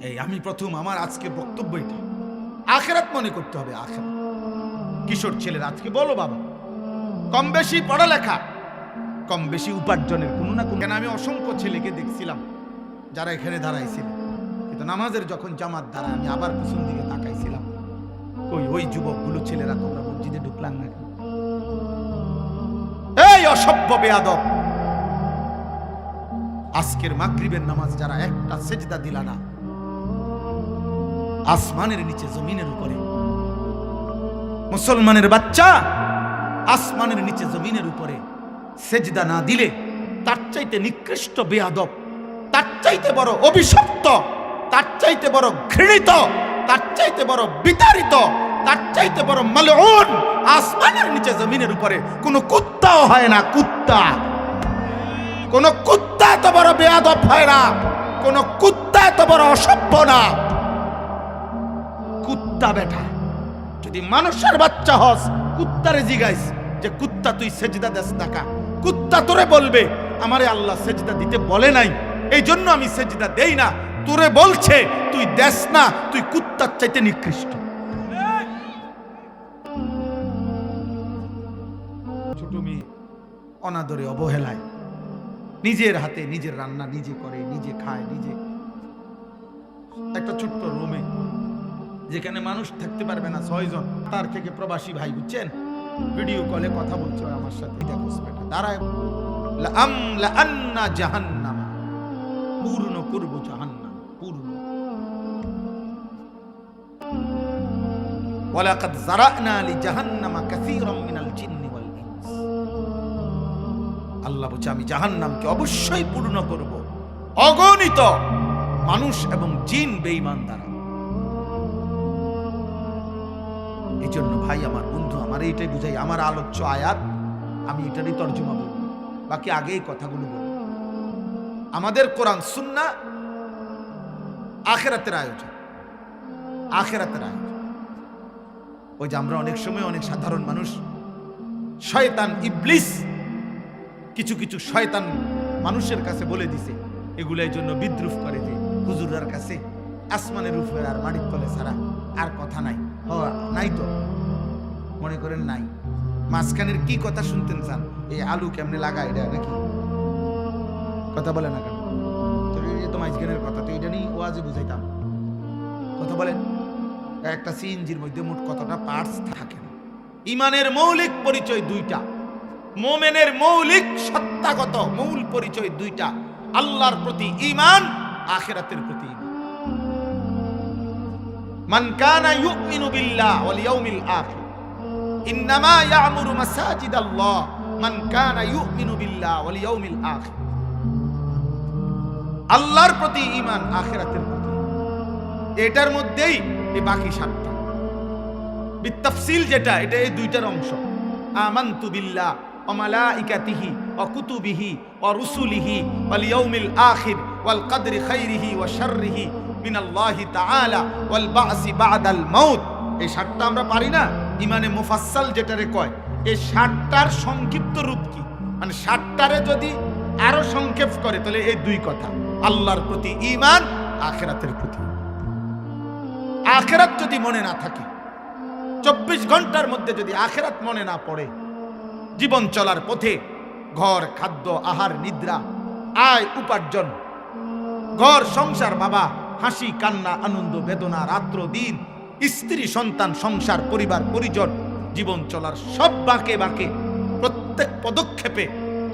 এই আমি প্রথম আমার আজকে বক্তব্য এটা, আখিরাত মনে করতে হবে। আখিরাত কিশোর ছেলের আজকে বলো বাবা, কম বেশি পড়ালেখা, কম বেশি উপার্জনের কোনো না কোনো, কেন আমি অসংখ্য ছেলেকে দেখছিলাম যারা এখানে দাঁড়াইছিল, কিন্তু নামাজের যখন জামাত দাঁড়ায় আমি আবার পিছন দিকে তাকাইছিলাম, ওই যুবকগুলো ছেলেরা তোমরা মসজিদে ঢুকলাম না কেন? এই অসভ্য বেয়াদব, আজকের মাগরিবের নামাজ যারা একটা সেজদা দিলা না, আসমানের নিচে জমিনের উপরে, মুসলমানের বাচ্চা আসমানের নিচে জমিনের উপরে সেজদা না দিলে তার চাইতে নিকৃষ্ট বেয়াদব, তার চাইতে বড় অভিশপ্ত, তার চাইতে বড় ঘৃণিত, তার চাইতে বড় বিতাড়িত, তার চাইতে বড় মালউন আসমানের নিচে জমিনের উপরে কোন কুত্তাও হয় না। কুত্তা, কোন কুত্তা এত বড় বেয়াদব হয় না, কোন কুত্তা এত বড় অসভ্য না। কুত্তা বেটা, যদি মানুষের বাচ্চা হস, কুত্তারে জিগাইস যে কুত্তা তুই সেজদা দেস না, কুত্তা তোরে বলবে আমারে আল্লাহ সেজদা দিতে বলে নাই, এই জন্য আমি সেজদা দেই না। তোরে বলছে তুই দেস না, তুই কুত্তার চাইতে নিকৃষ্ট। ছোট মেয়ে অনাদরে অবহেলায় নিজের হাতে নিজের রান্না নিজে করে, নিজে খায়, নিজে একটা ছোট্ট রুমে যেখানে মানুষ থাকতে পারবে না 6 জন, তার থেকে প্রবাসী ভাই বুঝছেন, ভিডিও কলে কথা বলছে আমার সাথে, দাঁড়ায় জাহান্নাম, পূর্ণ করব জাহান্নাম, পূর্ণ। ওয়ালাকাদ যারানা লিজাহান্নামা কাসীরাম মিনাল জিন্নি ওয়াল ইনস। আল্লাহ বলছে আমি জাহান্নামকে অবশ্যই পূর্ণ করব অগণিত মানুষ এবং জিন বেঈমান দ্বারা। এই জন্য ভাই আমার বন্ধু, আমার এইটাই বুঝাই, আমার আলোচ্য আয়াত আমি এটারই তর্জমা বলব, বাকি আগে এই কথাগুলো বলব। আমাদের কোরআন সুন্নাহ আখিরাতের আয়োজন, আখিরাতের আয়োজন। ওই যে আমরা অনেক সময় অনেক সাধারণ মানুষ, শয়তান ইবলিস কিছু কিছু শয়তান মানুষের কাছে বলে দিছে, এগুলো এই জন্য বিদ্রুপ করে যে হুজুরের কাছে আসমানের উপরে আর মাটির তলে ছাড়া আর কথা নাই। নাই তো মনে করেন নাই, মাঝখানের কি কথা শুনতেন চান? এই আলু কেমনে লাগা এটা নাকি কথা বলে না কেন? তো মাঝখানের কথা তো এটা নিয়ে ওয়াজে বুঝাইতাম, কথা বলেন। একটা সিএনজির মধ্যে মোট কতটা পার্টস থাকে না? ইমানের মৌলিক পরিচয় দুইটা, মোমেনের মৌলিক সত্তাগত মূল পরিচয় দুইটা, আল্লাহর প্রতি ঈমান, আখিরাতের প্রতি ঈমান। মান কানা ইউমিনু বিল্লাহ ওয়াল ইয়াউমিল আখির ইন্নামা ইয়ামুরু মাসাজিদাল্লাহ মান কানা ইউমিনু বিল্লাহ ওয়াল ইয়াউমিল আখির। আল্লাহর প্রতি ঈমান, আখিরাতের প্রতি, এটার মধ্যেই এই বাকি 7টা বিতাফসিল যেটা, এটা এই দুইটার অংশ। আমানতু বিল্লাহ ওয়া মালাইকাতিহি ওয়া কুতুবিহি ওয়া রুসুলিহি ওয়াল ইয়াউমিল আখির ওয়াল কদরি খাইরিহি ওয়া শাররিহি মিনাল্লাহি তাআলা ওয়াল বা'সি বা'দাল মাউত। এই 7টা আমরা পারি না? ইমানে মুফাসসাল যেটারে কয়, এই 7টার সংক্ষিপ্ত রূপ কি? মানে 7টারে যদি আরো সংক্ষেপ করে তাহলে এই দুই কথা, আল্লাহর প্রতি ঈমান, আখিরাতের প্রতি। আখিরাত যদি মনে না থাকে, 24 ঘন্টার মধ্যে যদি আখিরাত মনে না পড়ে, জীবন চলার পথে ঘর, খাদ্য, আহার, নিদ্রা, আয়, উপার্জন, ঘর, সংসার, বাবা, হাসি, কান্না, আনন্দ, বেদনা, রাত্র দিন, স্ত্রী, সন্তান, সংসার, পরিবার, পরিজন, জীবন চলার সব বাঁকে বাঁকে প্রত্যেক পদক্ষেপে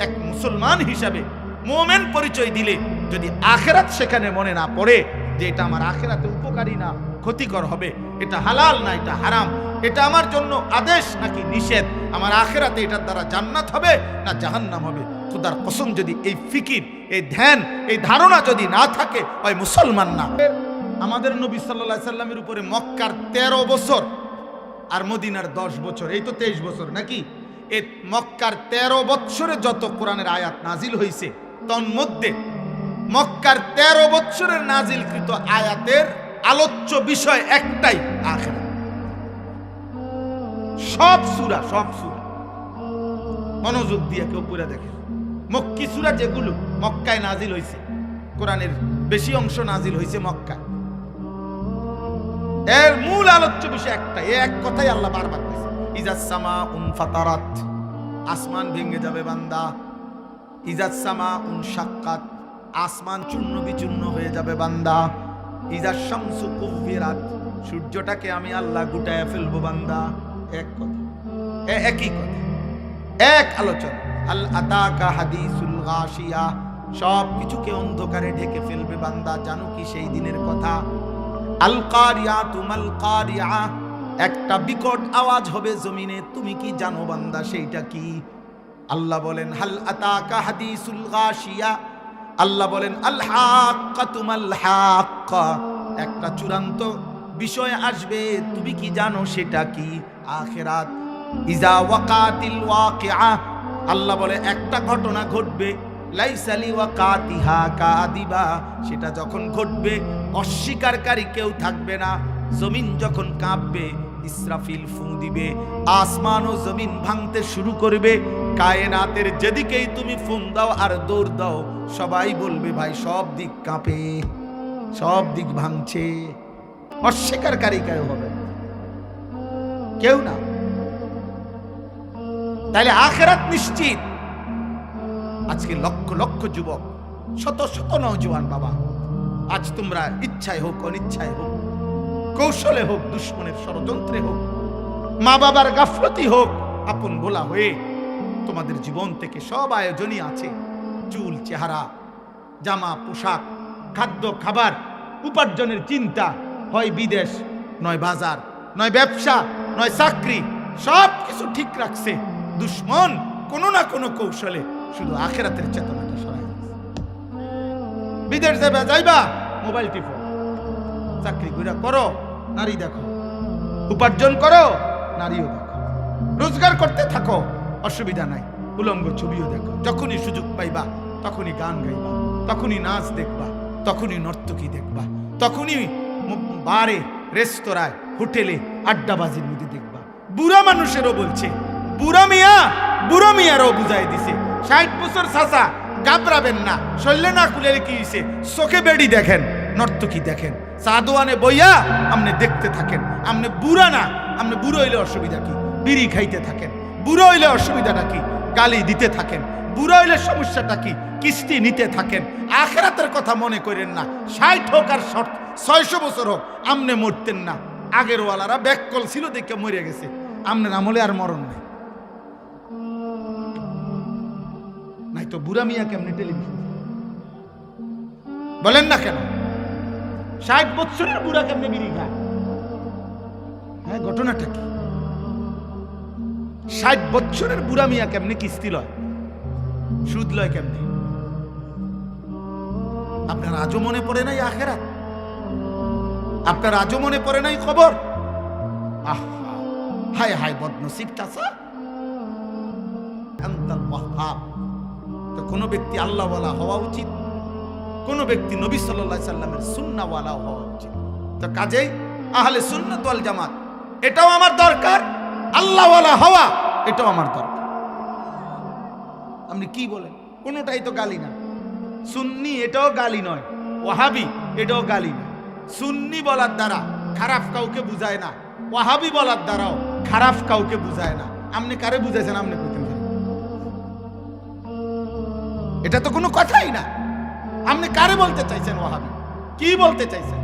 এক মুসলমান হিসাবে মুমিন পরিচয় দিলে যদি আখিরাত সেখানে মনে না পড়ে, যে এটা আমার আখিরাতে উপকারী না ক্ষতিকর হবে, এটা হালাল না এটা হারাম, এটা আমার জন্য আদেশ নাকি নিষেধ, আমার আখিরাতে এটার দ্বারা জান্নাত হবে না জাহান্নাম হবে, খোদার কসম যদি এই ফিকির, এই ধ্যান, এই ধারণা যদি না থাকে, ওই মুসলমান না। আমাদের নবী সাল্লাল্লাহু আলাইহি সাল্লামের উপরে মক্কার 13 বছর আর মদিনার 10 বছর, এই তো 23 বছর নাকি? এই মক্কার 13 বছরে যত কোরআনের আয়াত নাজিল হয়েছে, তন্মধ্যে মক্কার 13 বছরের নাজিলকৃত আয়াতের আলোচ্য বিষয় একটাই, আখিরাত। সব সূরা মনোযোগ দিয়ে কেউ পড়ে দেখে, মক্কি সূরা যেগুলো মক্কায় নাজিল হয়েছে, কোরআনের বেশি অংশ নাজিল হয়েছে মক্কায়, এর মূল আলোচ্য বিষয় একটা, এক কথাই আল্লাহ বারবার বলেছে, ইজাস সামাউন ফাতারাত, আসমান ভেঙে যাবে বান্দা। ইজাস সামাউন শাক্কাত, আসমান চূর্ণ বিচূর্ণ হয়ে যাবে বান্দা। ইজাস শামসু কুফিরাত, সূর্যটাকে আমি আল্লাহ গুটায় ফেলবো বান্দা। এক কথা, একই কথা, এক আলোচনা। আল আতাকা হাদিসুল গাশিয়া, সব কিছুকে অন্ধকারে ঢেকে ফেলবে বান্দা। জানো কি সেই দিনের কথা? আল কারিয়াতু মাল কারিয়া, একটা বিকট আওয়াজ হবে জমিনে, তুমি কি জানো বান্দা সেইটা কি? আল্লাহ বলেন হাল আতাকা হাদিসুল গাশিয়া, আল্লাহ বলেন আল হাক্কাতু মাল হাক্কা, একটা চূড়ান্ত বিষয় আসবে, তুমি কি জানো সেটা কি? আখিরাত। ইজা ওয়াকাতিল ওয়াকিআ, আল্লাহ বলে একটা ঘটনা ঘটবে, লাইসা লিওয়াকাতিহা কাদিবা, সেটা যখন ঘটবে অস্বীকারী কেউ থাকবে না। জমিন যখন কাঁপবে, ইসরাফিল ফু দিবে, আসমান ও জমিন ভাঙতে শুরু করবে। কায়নাতের যেদিকেই তুমি ফোন দাও আর দৌড় দাও, সবাই বলবে ভাই সব দিক কাঁপে, সব দিক ভাঙছে। অস্বীকারী কেউ হবে? কেউ না। তাহলে আখিরাত নিশ্চিত। আজকে লক্ষ লক্ষ যুবক, শত শত নওজোয়ান বাবা, আজ তোমরা ইচ্ছায় হোক অনিচ্ছায় হোক, কৌশলে হোক দুশ্মনের ষড়যন্ত্রে হোক, মা বাবার গাফলতি হোক, আপন ভোলা হয়ে তোমাদের জীবন থেকে সব আয়োজনই আছে। চুল, চেহারা, জামা, পোশাক, খাদ্য, খাবার, উপার্জনের চিন্তা, হয় বিদেশ, নয় বাজার, নয় ব্যবসা, নয় চাকরি, সব কিছু ঠিক রাখছে। দুশ্মন কোনো না কোনো কৌশলে শুধু আখিরাতের চেতনাটা সরাই। বিদেশ যাইবা, মোবাইল টিপো, চাকরি করে করো, নারী দেখো, উপার্জন করো, নারীও দেখো, রোজগার করতে থাকো, অসুবিধা নাই, উলঙ্গ ছবিও দেখো। যখনই সুযোগ পাইবা তখনই গান গাইবা, তখনই নাচ দেখবা, তখনই নর্তকী দেখবা, তখনই বারে, রেস্তোরাঁয়, হোটেলে আড্ডাবাজির মধ্যে দেখবা। বুড়া মানুষেরও বলছে, বুড়া মিয়ারও বুঝাই দিছে, 60 বছর চাচা গাবরাবেন না, শরীরে না খুলে কি হইছে, চোখে বেড়ি দেখেন, নর্তকী দেখেন, সাদোয়ানে বইয়া আপনি দেখতে থাকেন। আপনি বুড়া না, আপনি বুড়ো হইলে অসুবিধা কি? বিড়ি খাইতে থাকেন। বুড়ো হইলে অসুবিধাটা কি? গালি দিতে থাকেন। বুড়ো হইলে সমস্যাটা কি? কিস্তি নিতে থাকেন। আখিরাতের কথা মনে করেন না। 60 হোক আর 600 বছর হোক, আমনে মরতেন না। আগের ওয়ালারা ব্যাককল ছিল দেখে মরে গেছে, আমনের আমলে আর মরণ নাই। নাই তো বুড়া মিয়া কেমনি টেলিভিশন বলেন না কেন? 60 বছরের বুড়া কেমনে বিড়ি খায়? হ্যাঁ, ঘটনাটা কি? 60 বছরের বুড়া মিয়া কেমনে কিস্তি লয়, সুদ লয় কেমনে? আপনার আজও মনে পড়ে নাই আখিরাত? আপনার আজও মনে পড়ে নাই খবর? হায় হায় বদনসিব চাচা। আনতাল ওয়াহ্হাব। তো কোন ব্যক্তি আল্লাহওয়ালা হওয়া উচিত, কোন ব্যক্তি নবী সাল্লাল্লাহু আলাইহি সাল্লামের সুন্নাহওয়ালা হওয়া উচিত। তো কাজেই আহলে সুন্নাত ওয়াল জামাত, এটাও আমার দরকার। আল্লাহওয়ালা হওয়া, এটাও আমার দরকার। আপনি কি বলেন? কোনোটাই তো গালি না। সুন্নি এটাও গালি নয়, ওয়াহাবি এটাও গালি না। সুন্নি বলার দ্বারা খারাপ কাউকে বুঝায় না, ওয়াহাবি বলার দ্বারাও খারাপ কাউকে বুঝায় না। আপনি কারে বুঝাইছেন? আপনি কইতেন এটা তো কোনো কথাই না। আপনি কারে বলতে চাইছেন ওয়াহাবি? কি বলতে চাইছেন?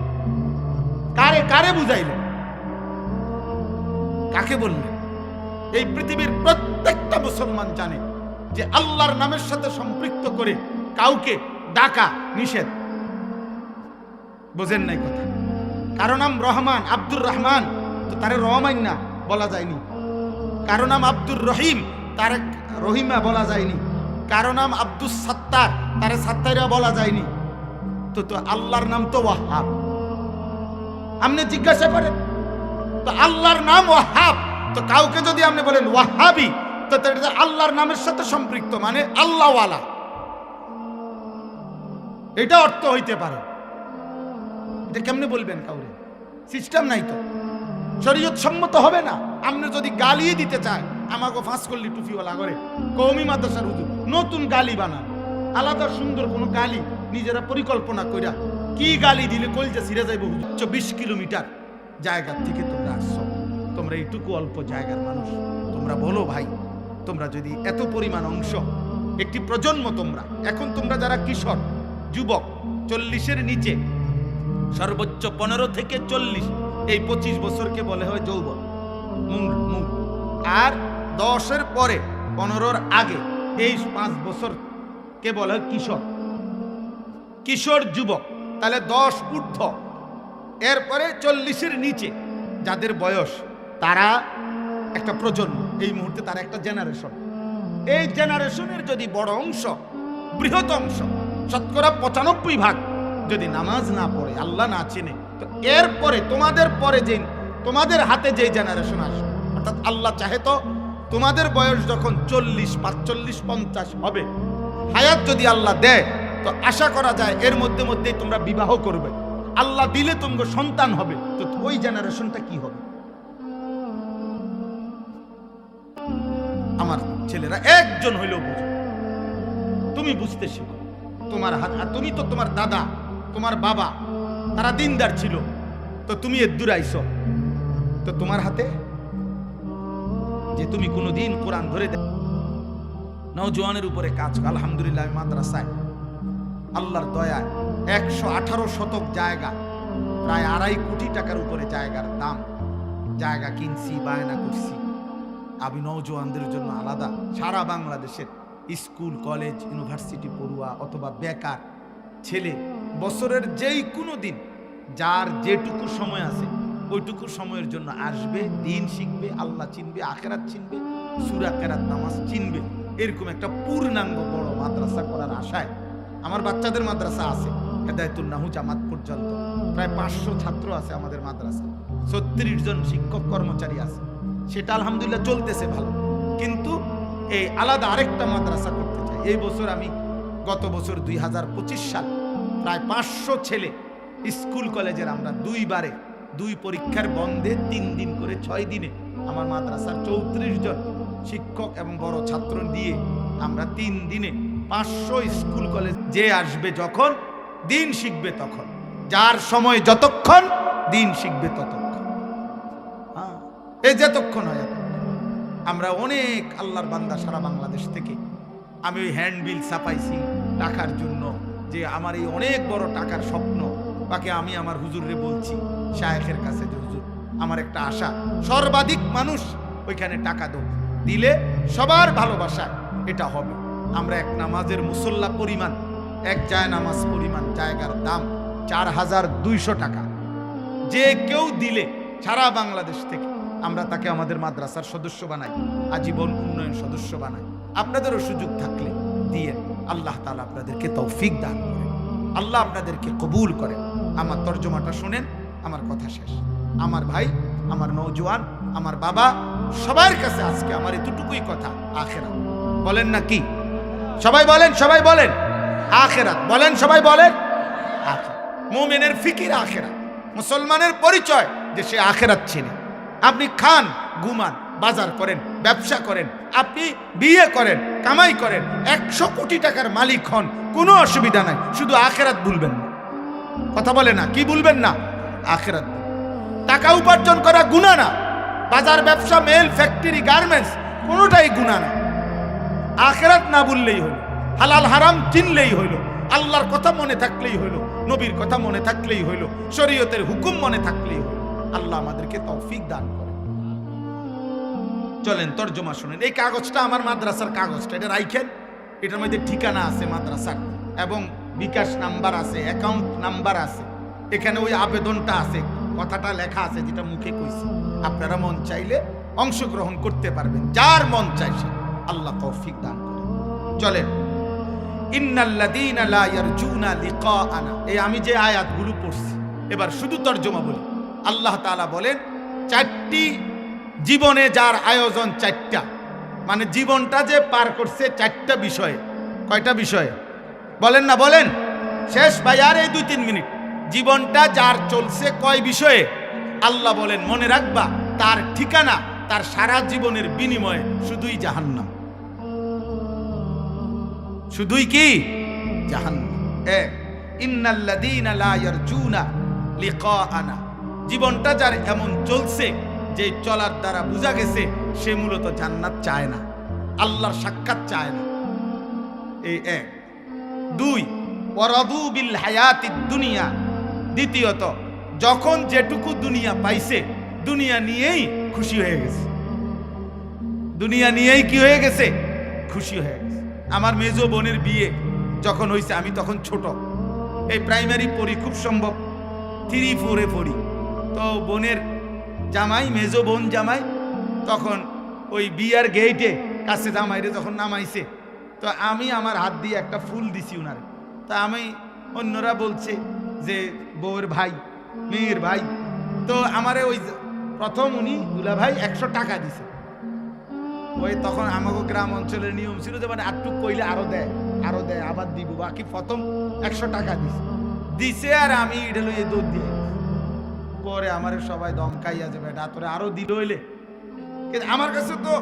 কারে কারে বুঝাইলেন? কাকে বললেন? এই পৃথিবীর প্রত্যেকটা মুসলমান জানে যে আল্লাহর নামের সাথে সম্পৃক্ত করে কাউকে ডাকা নিষেধ। বোঝেন নাই কথা? কারো নাম রহমান, আব্দুর রহমান, তো তারে রহমান না বলা যায়নি। কারো নাম আব্দুর রহিম, তারে রহিমা বলা যায়নি। কারো নাম আব্দুস সাত্তার, তারে সাত্তাইরা বলা যায়নি। তো আল্লাহর নাম তো ওয়াহাব। আপনি জিজ্ঞাসা করেন তো আল্লাহর নাম ওয়াহাব, তো কাউকে যদি আপনি বলেন ওয়াহাবি, তো এটা আল্লাহর নামের সাথে সম্পৃক্ত, মানে আল্লাহওয়ালা, এটা অর্থ হইতে পারে। এটা কেমনে বলবেন কাউরে? সিস্টেম নাই তো, শরীয়ত সম্মত হবে না। আপনি যদি গালি দিতে চায়, আমাকে ফাঁস করলি টুপিওয়ালা করে কওমি মাদ্রাসার হুজুর নতুন গালি বানান, আলাদা সুন্দর কোনো গালি নিজেরা পরিকল্পনা কইরা কি গালি দিলে কলজা ছিঁড়ে যাইব। 20 কিলোমিটার জায়গা থেকে তোমরা আসছো, তোমরা এইটুকু অল্প জায়গার মানুষ, তোমরা বলো ভাই, তোমরা যদি এত পরিমাণ অংশ, একটি প্রজন্ম, তোমরা এখন তোমরা যারা কিশোর যুবক 40-এর নিচে, সর্বোচ্চ 15 থেকে 40, এই 25 বছরকে বলে হয় যৌবন, আর 10-এর পরে 15-র আগে এই 5 বছরকে বলে হয় কিশোর, কিশোর যুবক। তাহলে 10 ঊর্ধ্ব, এরপরে 40-এর নিচে যাদের বয়স, তারা একটা প্রজন্ম, এই মুহূর্তে তারা একটা জেনারেশন। এই জেনারেশনের যদি বড় অংশ, বৃহৎ অংশ, শতকরা 95% যদি নামাজ না পড়ে, আল্লাহ না চেনে, তো এরপরে তোমাদের পরে যে তোমাদের হাতে যে জেনারেশন আসবে, অর্থাৎ আল্লাহ চাহে তো তোমাদের বয়স যখন 40, 45, 50 হবে, হায়াত যদি আল্লাহ দেয়, তো আশা করা যায় এর মধ্যেই তোমরা বিবাহ করবে, আল্লাহ দিলে তোমাকে সন্তান হবে, তো ওই জেনারেশনটা কি হবে? আমার ছেলেরা একজন হইলেও বুঝো, তুমি বুঝতে শিখো। তোমার হাত, তুমি তো তোমার দাদা, তোমার বাবা, তারা দিনদার ছিল, তো তুমি এর দূর আইছো, তো তোমার হাতে যে তুমি কোনোদিন কোরআন ধরে দেখ, নওজোয়ানের উপরে কাজ। আলহামদুলিল্লাহ, মাদ্রাসায় আল্লাহর দয়ায় 118 শতক জায়গা, প্রায় 2.5 কোটি টাকার উপরে জায়গার দাম, জায়গা কিনছি, বায়না করছি। আমি নওজোয়ানদের জন্য আলাদা সারা বাংলাদেশের স্কুল, কলেজ, ইউনিভার্সিটি পড়ুয়া অথবা বেকার ছেলে, বছরের যেই কোনো দিন যার যেটুকু সময় আছে, ওইটুকু সময়ের জন্য আসবে, দিন শিখবে, আল্লাহ চিনবে, আখেরাত চিনবে, সূরা কেরাত, নামাজ চিনবে, এরকম একটা পূর্ণাঙ্গ বড় মাদ্রাসা করার আশায় আমার বাচ্চাদের মাদ্রাসা আছে, হেদায়েতুন নাহু জামাত পর্যন্ত প্রায় 500 ছাত্র আছে আমাদের মাদ্রাসা, 36 জন শিক্ষক কর্মচারী আছে। সেটা আলহামদুলিল্লাহ চলতেছে ভালো, কিন্তু এই আলাদা আরেকটা মাদ্রাসা করতে চাই। এই বছর আমি, গত বছর 2025 সাল, প্রায় 500 ছেলে স্কুল কলেজের, আমরা 2 বারে 2 পরীক্ষার বন্ধে 3 দিন করে 6 দিনে আমার মাদ্রাসার 34 জন শিক্ষক এবং বড় ছাত্র দিয়ে আমরা 3 দিনে 500 স্কুল কলেজ, যে আসবে যখন দিন শিখবে তখন, যার সময় যতক্ষণ দিন শিখবে ততক্ষণ, এই যতক্ষণ হয়। আমরা অনেক আল্লাহর বান্দা সারা বাংলাদেশ থেকে, আমি ওই হ্যান্ডবিল ছাপাইছি টাকার জন্য, যে আমার এই অনেক বড় টাকার স্বপ্ন, বাকি আমি আমার হুজুরে বলছি, শায়েখের কাছে, যে হুজুর আমার একটা আশা, সর্বাধিক মানুষ ওইখানে টাকা দিলে সবার ভালোবাসা এটা হবে। আমরা এক নামাজের মুসল্লা পরিমাণ, এক জায় নামাজ পরিমাণ জায়গার দাম 4200 টাকা, যে কেউ দিলে সারা বাংলাদেশ থেকে আমরা তাকে আমাদের মাদ্রাসার সদস্য বানাই, আজীবন উন্নয়ন সদস্য বানাই। আপনাদেরও সুযোগ থাকলে দিয়ে, আল্লাহ তাআলা আপনাদেরকে তৌফিক দান করেন, আল্লাহ আপনাদেরকে কবুল করেন। আমার তর্জমাটা শুনেন, আমার কথা শেষ। আমার ভাই, আমার নওজোয়ান, আমার বাবা, সবার কাছে আজকে আমার এতটুকুই কথা, আখিরাত বলেন না কি? সবাই বলেন, সবাই বলেন আখিরাত বলেন, সবাই বলেন আখিরাত। মুমিনের ফিকির আখিরাত, মুসলমানের পরিচয় যে সে আখিরাত চিনে। আপনি খান, ঘুমান, বাজার করেন, ব্যবসা করেন, আপনি বিয়ে করেন, কামাই করেন, 100 কোটি টাকার মালিক হন, কোনো অসুবিধা নাই, শুধু আখিরাত ভুলবেন না। কথা বলে না, কি ভুলবেন না? আখিরাত। টাকা উপার্জন করা গুনাহ না, বাজার, ব্যবসা, মেল, ফ্যাক্টরি, গার্মেন্টস, কোনোটাই গুনাহ না। আখিরাত না ভুললেই হলো, হালাল হারাম চিনলেই হইল, আল্লাহর কথা মনে থাকলেই হইল, নবীর কথা মনে থাকলেই হইল, শরীয়তের হুকুম মনে থাকলেই হইল। আল্লাহ আমাদেরকে তৌফিক দান করে। চলেন তর্জমা শুনেন। এই কাগজটা আমার মাদ্রাসার কাগজটা, এটা রাইখেন, এটার মধ্যে ঠিকানা আছে মাদ্রাসার, এবং বিকাশ নাম্বার আছে, অ্যাকাউন্ট নাম্বার আছে, এখানে ওই আবেদনটা আছে, কথাটা লেখা আছে যেটা মুখে কইছি। আপনারা মন চাইলে অংশগ্রহণ করতে পারবেন, যার মন চাইছে, আল্লাহ তৌফিক দান করে। চলেন, ইন্নাল্লাযীনা লা ইয়ারজুনা লিকাআনা, এই আমি যে আয়াতগুলো পড়ছি, এবার শুধু তর্জমা বলি। আল্লাহ তাআলা বলেন, 4টি জীবনে যার আয়োজন, 4টা, মানে জীবনটা যে পার করছে 4টা বিষয়ে। কয়টা বিষয়ে বলেন না, বলেন শেষ ভাই, আর এই 2-3 মিনিট। জীবনটা যার চলছে কয় বিষয়ে? আল্লাহ বলেন, মনে রাখবা, তার ঠিকানা, তার সারা জীবনের বিনিময়ে শুধুই জাহান্নাম। শুধুই কি? জাহান্নাম। ইন্নাল্লাযীনা লা ইয়ারজুনা লিকাআনা, জীবনটা যার এমন চলছে যে চলার দ্বারা বোঝা গেছে সে মূলত জান্নাত চায় না, আল্লাহর সাক্ষাৎ চায় না। এই এক। দুই, ওয়ারাদু বিল হায়াতিদ দুনিয়া। দ্বিতীয়ত, যখন যেটুকু দুনিয়া পাইছে দুনিয়া নিয়েই খুশি হয়ে গেছে, দুনিয়া নিয়েই কি হয়ে গেছে, খুশি হয়ে গেছে। আমার মেজো বোনের বিয়ে যখন হয়েছে আমি তখন ছোট, এই প্রাইমারি পড়ি, খুব সম্ভব 3-4 পড়ি। তো বোনের জামাই, মেজো বোন জামাই, তখন ওই বিয়ার গেইটে কাছে জামাইরে যখন নামাইছে, তো আমি আমার হাত দিয়ে একটা ফুল দিছি উনার। তা আমি, অন্যরা বলছে যে বউয়ের ভাই, মেয়ের ভাই, তো আমারে ওই প্রথম উনি দুলা ভাই 100 টাকা দিছে। ওই তখন আমাকে গ্রাম অঞ্চলের নিয়ম ছিল যে মানে আটটুক কইলে আরো দেয়, আরো দেয়, আবার দিব, বাকি প্রথম 100 টাকা দিছে। আর আমি এটা লইয়ে দৌড় দিয়ে পরে আমার সবাই দমকাইয়া যাবে, এটা তোরে আরো দিল হইলে। কিন্তু আমার কাছে তো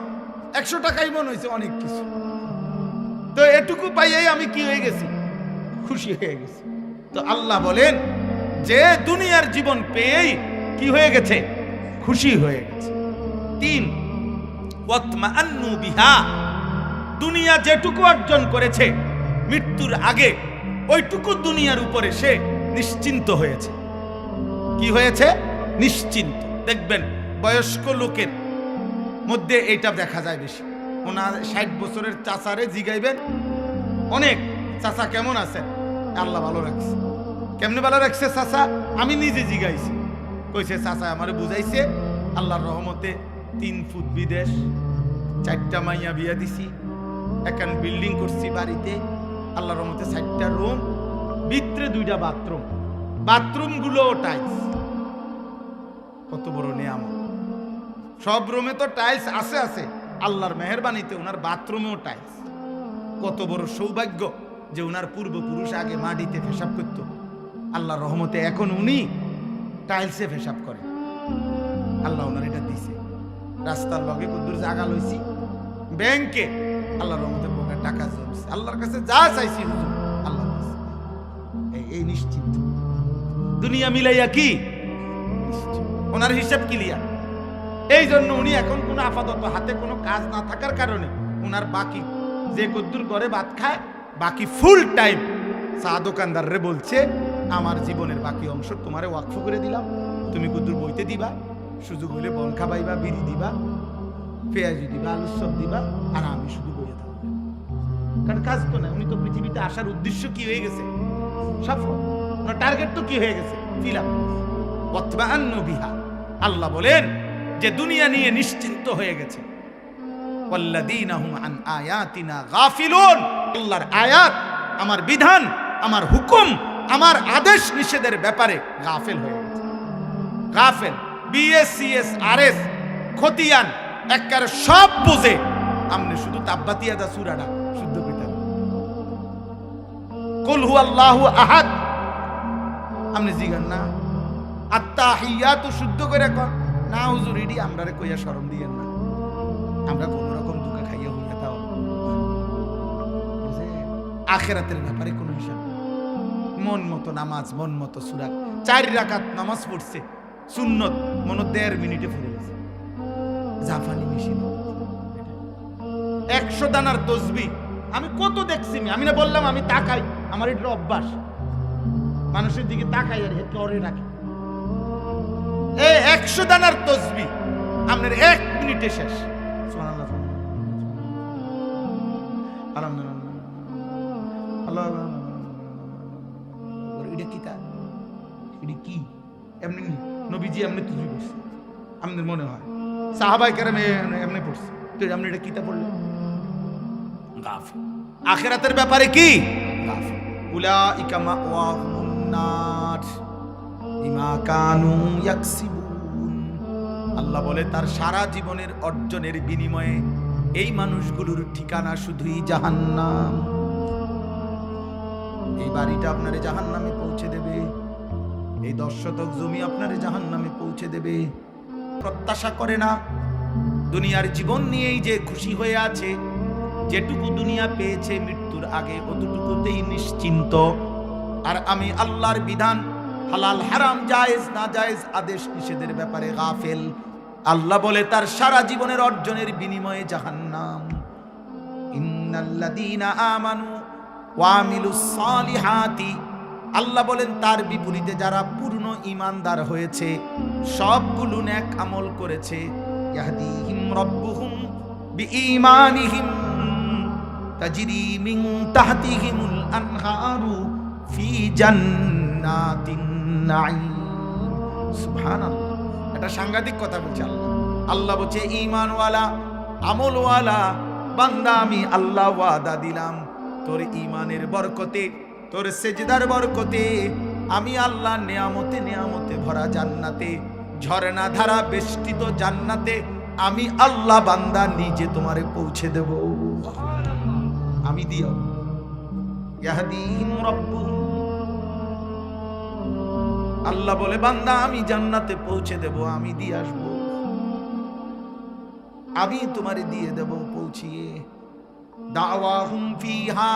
100 টাকাই মনে হয়েছে অনেক কিছু। তো এটুকু পাইয়াই আমি কি হয়ে গেছি, খুশি হয়ে গেছি। তো আল্লাহ বলেন যে দুনিয়ার জীবন পেয়েই কি হয়ে গেছে, খুশি হয়ে গেছে। 3, ওয়াতমাআন্নু বিহা। দুনিয়া যেটুকু অর্জন করেছে মৃত্যুর আগে, ওইটুকু দুনিয়ার উপরে সে নিশ্চিন্ত হয়েছে। কি হয়েছে, নিশ্চিন্ত। দেখবেন বয়স্ক লোকের মধ্যে এটা দেখা যায় বেশি। ওনার 60 বছরের চাচারে জিগাইবেন, অনেক চাচা কেমন আছেন, আল্লাহ ভালো রাখছে। কেমনে ভালো রাখছে চাচা, আমি নিজে জিগাইছি। কইছে চাচা আমারে বুঝাইছে আল্লাহর রহমতে 3 ফুট বিদেশ, 4টা মাইয়া বিয়া দিছি, এখন বিল্ডিং করছি বাড়িতে, আল্লাহর রহমতে 4টা রুম, ভিতরে 2টা বাথরুম, বাথরুম গুলো টাইলস। কত বড় নিয়ামত। সব রুমে তো টাইলস আছে আছে, আল্লাহর মেহেরবানিতে ওনার বাথরুমেও টাইলস। কত বড় সৌভাগ্য যে ওনার পূর্বপুরুষ আগে মাটিতে পেশাব করত, আল্লাহর রহমতে এখন উনি টাইলসে পেশাব করে। আল্লাহ ওনার এটা দিছে। রাস্তার লগে কদ্দুর জায়গা লইছি, ব্যাংকে আল্লাহর রহমতে পোকা টাকা জমছে। আল্লাহর কাছে যা চাইছি হুজুর আল্লাহ দিছে। এই নিশ্চিন্ত। দুনিয়া মিলাইয়া কি ওনার হিসাব ক্লিয়ার। এই জন্য উনি এখন কোনো আপাতত হাতে কোনো কাজ না থাকার কারণে ওনার বাকি যে কদ্দুর ঘরে ভাত খায়, বাকি ফুল টাইম চা দোকানদাররে বলছে আমার জীবনের বাকি অংশ তোমারে ওয়াকফ করে দিলাম, তুমি কদ্দুর বইতে দিবা, সুযোগ হইলে বন খাবাইবা, বিড়ি দিবা, পেঁয়াজি দিবা, আলুর সব দিবা, আর আমি শুধু বইয়ে থাকবো। কারণ কাজ তো নাই, উনি তো পৃথিবীতে আসার উদ্দেশ্য কি হয়ে গেছে, সফল। ওনার টার্গেট তো কি হয়ে গেছে, ফিলাম। ওয়াতমাআন্নু বিহা। আল্লাহ বলেন যে দুনিয়া নিয়ে নিশ্চিন্ত হয়ে গেছে। ওয়াল্লাযীনা হুম আন আয়াতিনা গাফিলুন। আল্লাহর আয়াত, আমার বিধান, আমার হুকুম, আমার আদেশ নিষেধের ব্যাপারে গাফিল হয়ে গেছে। গাফিল, বিএসসিএস আরএস খতিয়ান একবারে সব বুঝে, আমনে শুধু তাব্বাতিয়াদা সূরাটা শুদ্ধ কইতে হবে। কুল হুয়াল্লাহু আহাদ আমনে জিগান না, আত্তাহিয়াতু শুদ্ধ করে কর না হুজুর, ইডি আমরারে কইয়া শরম দিয়েন না, আমরা কোন রকম দুঃখে খাইয়া হইয়া তাও আখিরাতের ব্যাপারে কোনো হিসাব নেই। মন মতো নামাজ, মন মতো সূরা, 4 রাকাত নামাজ পড়ছে সুন্নত, মনে 1.5 মিনিটে পড়ে গেছে। জাফানি মেশিন 100 দানার তসবিহ আমি কত দেখছি। আমি না বললাম আমি তাকাই, আমার এটা অভ্যাস, মানুষের দিকে তাকাই আর হেঁটে অরে রাখি। এই 100 দানার তসবিহ আপনার 1 মিনিটে শেষ। সুবহানাল্লাহ, আল্লাহ, এটা কি তা, এটা কি এমনি নবীজি এমনি তসবিহ করছে আমাদের মনে হয়, সাহাবায়ে কেরাম এমনি পড়ছে, তো আপনি এটা কিতা পড়লেন? গাফিল। আখিরাতের ব্যাপারে কি গাফিল। উলাইকা মাওয়াহুমুন নার বিমা কানু ইয়াকসিবুন। আল্লাহ বলে তার সারা জীবনের অর্জনের বিনিময়ে এই মানুষগুলোর ঠিকানা শুধুই জাহান্নাম। এই বাড়িটা আপনারে জাহান্নামে পৌঁছে দেবে, এই 10 শতক জমি আপনারে জাহান্নামে পৌঁছে দেবে। প্রত্যাশা করে না, দুনিয়ার জীবন নিয়েই যে খুশি হয়ে আছে, যেটুকু দুনিয়া পেয়েছে মৃত্যুর আগে অতটুকুতেই নিশ্চিন্ত। আর আমি আল্লাহর বিধান হালাল হারাম জায়েজ না জায়েজ আদেশ নিষেধের ব্যাপারে গাফেল, আল্লাহ বলে তার সারা জীবনের অর্জনের বিনিময়ে জাহান্নাম। ইন্নাল্লাযীনা আমানু ওয়া আমিলুস সালিহাতি, আল্লাহ বলেন তার বিপরীতে যারা পূর্ণ ঈমানদার হয়েছে, সবগুলো নেক আমল করেছে, ইয়াহদিহিম রাব্বুহুম বিঈমানিহিম তাজরি মিন তাহতিহিমুল আনহারু ফি জান্নাতিন নাঈম। সুবহানাল্লাহ, এটা সাংঘাতিক কথা বলছে আল্লাহ। আল্লাহ বলছে ঈমানওয়ালা আমলওয়ালা বান্দা আমি আল্লাহ ওয়াদা দিলাম তোর ঈমানের বরকতে, তোর সেজদার বরকতে, আমি আল্লাহ নেয়ামতে নেয়ামতে ভরা জান্নাতে, ঝর্ণা ধারা বেষ্টিত জান্নাতে আমি আল্লাহ বান্দা নিজে তোমারে পৌঁছে দেব। আমি দিও ইয়াহদিহিম রাব্বুহুম, আল্লাহ বলে বান্দা আমি জান্নাতে পৌঁছে দেব, আমি দিয়ে আসবো, আমি তোমারে দিয়ে দেব পৌঁছিয়ে। দাওয়াহুম ফিহা,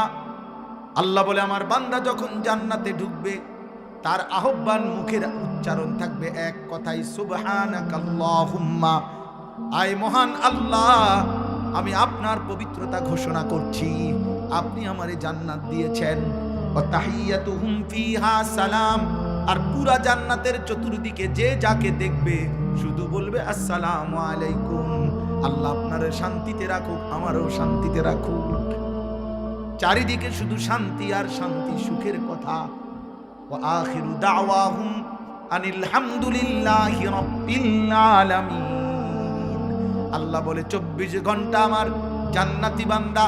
আল্লাহ বলে আমার বান্দা যখন জান্নাতে ঢুকবে তার আহ্বান মুখের উচ্চারণ থাকবে এক কথাই, সুবহানাকাল্লাহুম্মা, আয় মহান আল্লাহ আমি আপনার পবিত্রতা ঘোষণা করছি, আপনি আমারে জান্নাত দিয়েছেন। ওয়া তাহিয়াতুহুম ফিহা সালাম, আর পুরা জান্নাতের চতুর্দিকে যে যাকে দেখবে শুধু বলবে আসসালামু আলাইকুম, আল্লাহ আপনারে শান্তিতে রাখুক, আমারও শান্তিতে রাখুক। চারিদিকে শুধু শান্তি আর শান্তি, সুখের কথা। ওয়া আখিরু দাওয়াহুম আনিল হামদুলিল্লাহি রাব্বিল আলামিন, আল্লাহ বলে 24 ঘন্টা আমার জান্নাতি বান্দা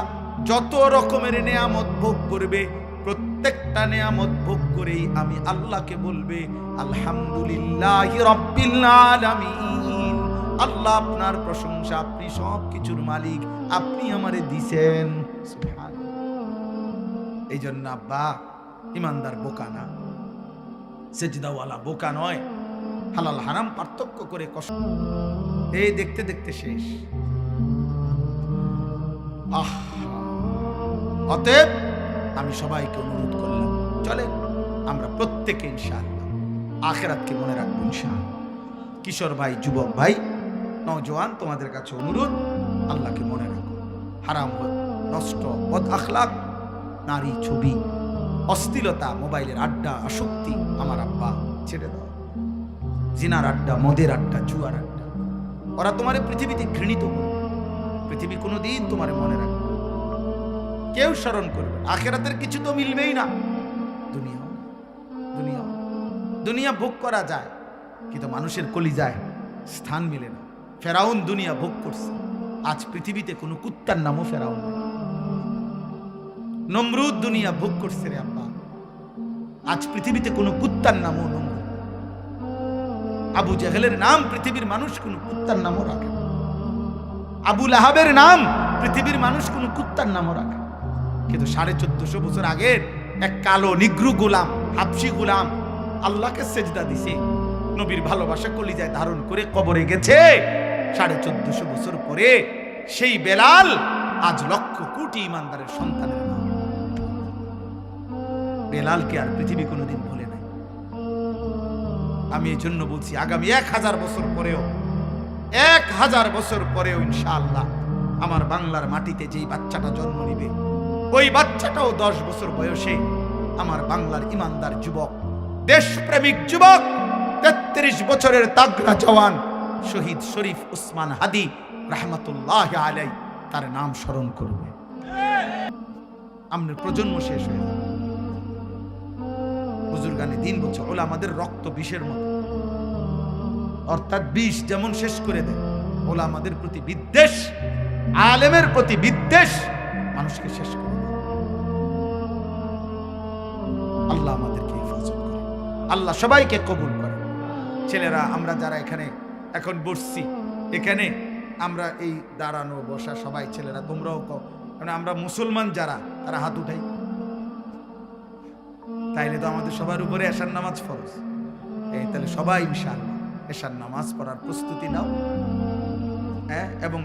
যত রকমের নেয়ামত ভোগ করবে, প্রত্যেকটা নেয়ামত ভোগ করেই আমি আল্লাহকে বলবে আলহামদুলিল্লাহি রাব্বিল আলামিন, আল্লাহ আপনার প্রশংসা, আপনি সব কিছুর মালিক, আপনি আমারে দিছেন। সুবহানাল্লাহ। এই জন্য আব্বা ইমানদার বোকা না, সেজদাওয়ালা বোকা নয়, হালাল হারাম পার্থক্য করে কষ্ট এই দেখতে দেখতে শেষ। অতএব আমি সবাইকে অনুরোধ করলাম, চলে আমরা প্রত্যেকে ইনশাআল্লাহ আখিরাতকে মনে রাখবো ইনশাআল্লাহ। কিশোর ভাই, যুবক ভাই, নওজোয়ান, তোমাদের কাছে অনুরোধ, আল্লাহকে মনে রাখো। হারাম নষ্ট বদ আখলাক, নারী ছবি, অশ্লীলতা, মোবাইলের আড্ডা, আসক্তি আমার আব্বা ছেড়ে দাও। জিনার আড্ডা, মদের আড্ডা, জুয়ার আড্ডা, ওরা তোমারে পৃথিবীতে ঘৃণিত করবে, পৃথিবী কোনোদিন তোমারে মনে রাখবে, কেউ স্মরণ করবে। আখিরাতের কিছু তো মিলবেই না। দুনিয়া দুনিয়া দুনিয়া ভোগ করা যায়, কিন্তু মানুষের কলিজায় স্থান মিলে না। ফেরাউন দুনিয়া ভোগ করছে, আজ পৃথিবীতে কোনো কুত্তার নামও ফেরাউন নেই। নমরুদ দুনিয়া ভোগ করছে রে আব্বা, আজ পৃথিবীতে কোনো কুত্তার নামও নমরুদ। আবু জাহেলের নাম পৃথিবীর মানুষ কোনো কুত্তার নামও রাখে না। আবু লাহাবের নাম পৃথিবীর মানুষ কোনো কুত্তার নামও রাখে। কিন্তু 1450 বছর আগের এক কালো নিগ্রু গোলাম, হাবশি গোলাম আল্লাহকে সেজদা দিছে, নবীর ভালোবাসা কলিজায় ধারণ করে কবরে গেছে। 1450 বছর পরে সেই বেলাল আজ লক্ষ কোটি ইমানদারের সন্তানের নাম। বেলালকে আর পৃথিবী কোনোদিন ভুলে নাই। আমি এই জন্য বলছি, আগামী 1000 বছর পরেও, 1000 বছর পরেও ইনশাআল্লাহ আমার বাংলার মাটিতে যেই বাচ্চাটা জন্ম নিবে, ওই বাচ্চাটাও 10 বছর বয়সে আমার বাংলার ইমানদার যুবক, দেশপ্রেমিক যুবক, 33 বছরের তাগড়া জওয়ান শহীদ শরীফ উসমান হাদি রাহমাতুল্লাহ আলাইহি, তার নাম স্মরণ করবে। আমাদের প্রজন্ম শেষ হয়ে যাবে। বুজুর্গানে দিন বলছে ওলামাদের রক্ত বিষের মতো, অর্থাৎ বিষ যেমন শেষ করে দেয়, ওলামাদের প্রতি বিদ্বেষ, আলেমের প্রতি বিদ্বেষ মানুষকে শেষ করে দেয়। আল্লাহ আমাদেরকে হেফাজত করে, আল্লাহ সবাইকে কবুল করে। ছেলেরা আমরা যারা এখানে এখন বসছি, এখানে আমরা এই দাঁড়ানো বসা সবাই ছেলেরা, তোমরাও মানে আমরা মুসলমান যারা, তারা হাত উঠাই, তাইলে তো আমাদের সবার উপরে এশার নামাজ ফরজ। এই তাহলে সবাই ইনশাআল্লাহ এশার নামাজ পড়ার প্রস্তুতি নাও, এবং